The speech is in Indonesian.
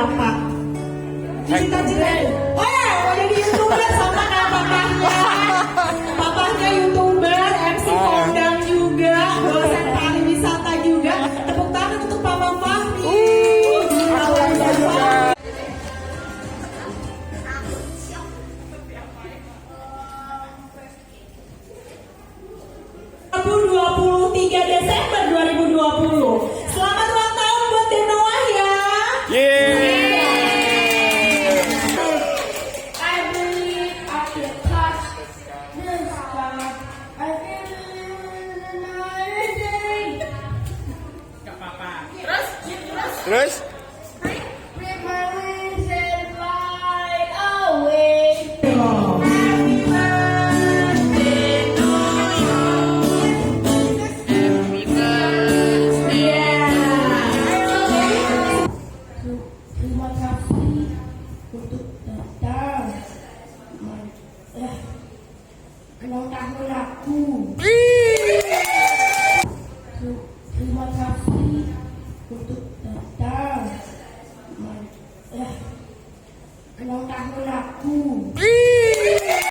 Bapak? Cita-cita. Oh ya, mau jadi YouTuber sama kayak papahnya. Papahnya YouTuber, MC kondang juga, dosen pariwisata juga. Tepuk tangan untuk Papa Fahmi. Desember 2020. Selamat ulang tahun buat Timoho ya. I believe I can touch the sky. I feel another day. Gak apa-apa. Terus? With my wings and fly away. Terima kasih untuk datang ulang tahun aku. Terima kasih untuk datang ulang tahun aku.